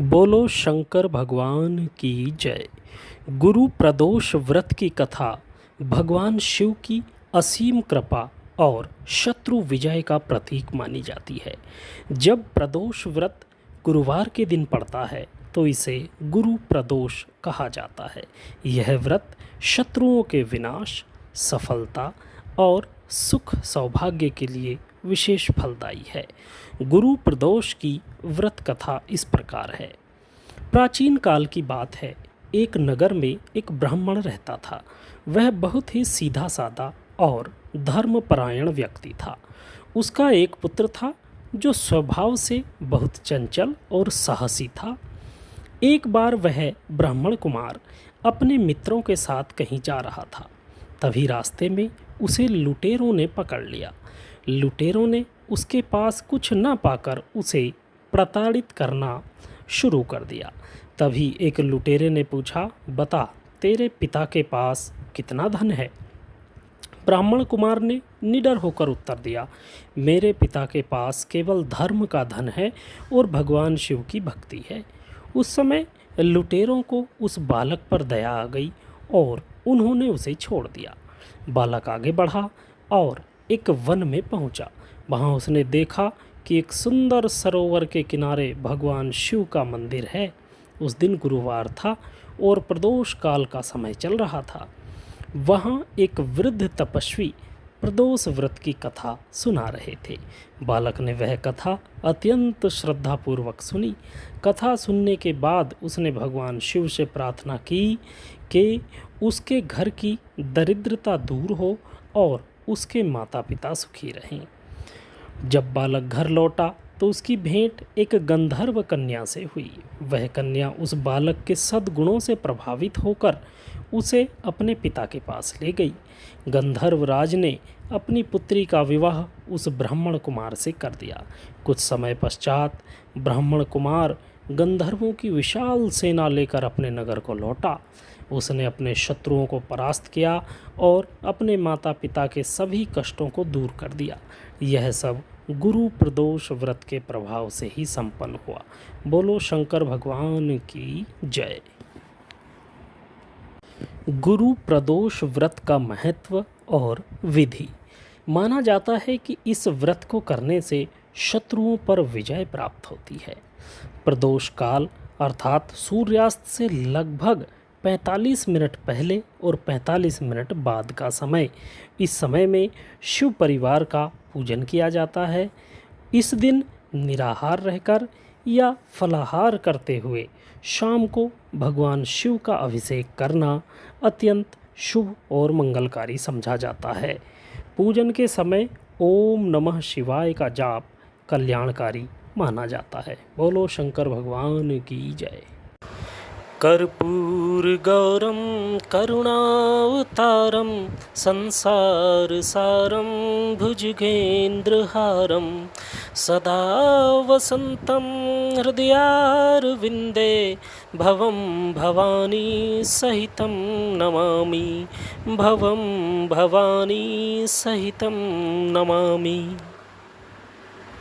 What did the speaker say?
बोलो शंकर भगवान की जय। गुरु प्रदोष व्रत की कथा भगवान शिव की असीम कृपा और शत्रु विजय का प्रतीक मानी जाती है। जब प्रदोष व्रत गुरुवार के दिन पड़ता है तो इसे गुरु प्रदोष कहा जाता है। यह व्रत शत्रुओं के विनाश, सफलता और सुख सौभाग्य के लिए विशेष फलदायी है। गुरु प्रदोष की व्रत कथा इस प्रकार है। प्राचीन काल की बात है। एक नगर में एक ब्राह्मण रहता था। वह बहुत ही सीधा साधा और धर्मपरायण व्यक्ति था। उसका एक पुत्र था जो स्वभाव से बहुत चंचल और साहसी था। एक बार वह ब्राह्मण कुमार अपने मित्रों के साथ कहीं जा रहा था। तभी रास्ते में उसे लुटेरों ने पकड़ लिया। लुटेरों ने उसके पास कुछ न पाकर उसे प्रताड़ित करना शुरू कर दिया। तभी एक लुटेरे ने पूछा, बता तेरे पिता के पास कितना धन है? ब्राह्मण कुमार ने निडर होकर उत्तर दिया, मेरे पिता के पास केवल धर्म का धन है और भगवान शिव की भक्ति है। उस समय लुटेरों को उस बालक पर दया आ गई और उन्होंने उसे छोड़ दिया। बालक आगे बढ़ा और एक वन में पहुंचा। वहां उसने देखा कि एक सुंदर सरोवर के किनारे भगवान शिव का मंदिर है। उस दिन गुरुवार था और प्रदोष काल का समय चल रहा था। वहां एक वृद्ध तपस्वी प्रदोष व्रत की कथा सुना रहे थे। बालक ने वह कथा अत्यंत श्रद्धापूर्वक सुनी। कथा सुनने के बाद उसने भगवान शिव से प्रार्थना की कि उसके घर की दरिद्रता दूर हो और उसके माता पिता सुखी रहें। जब बालक घर लौटा तो उसकी भेंट एक गंधर्व कन्या से हुई। वह कन्या उस बालक के सद्गुणों से प्रभावित होकर उसे अपने पिता के पास ले गई। गंधर्व राज ने अपनी पुत्री का विवाह उस ब्राह्मण कुमार से कर दिया। कुछ समय पश्चात ब्राह्मण कुमार गंधर्वों की विशाल सेना लेकर अपने नगर को लौटा। उसने अपने शत्रुओं को परास्त किया और अपने माता पिता के सभी कष्टों को दूर कर दिया। यह सब गुरु प्रदोष व्रत के प्रभाव से ही संपन्न हुआ। बोलो शंकर भगवान की जय। गुरु प्रदोष व्रत का महत्व और विधि। माना जाता है कि इस व्रत को करने से शत्रुओं पर विजय प्राप्त होती है। प्रदोष काल अर्थात सूर्यास्त से लगभग 45 मिनट पहले और 45 मिनट बाद का समय। इस समय में शिव परिवार का पूजन किया जाता है। इस दिन निराहार रहकर या फलाहार करते हुए शाम को भगवान शिव का अभिषेक करना अत्यंत शुभ और मंगलकारी समझा जाता है। पूजन के समय ओम नमः शिवाय का जाप कल्याणकारी माना जाता है। बोलो शंकर भगवान की जय। कर्पूर गौरम करुणावतारम संसार सारम भुजगेन्द्रहारम सदा वसंतम हृदयारविंदे भवं भवानी सहितं नमामि। भवं भवानी सहितं नमामि।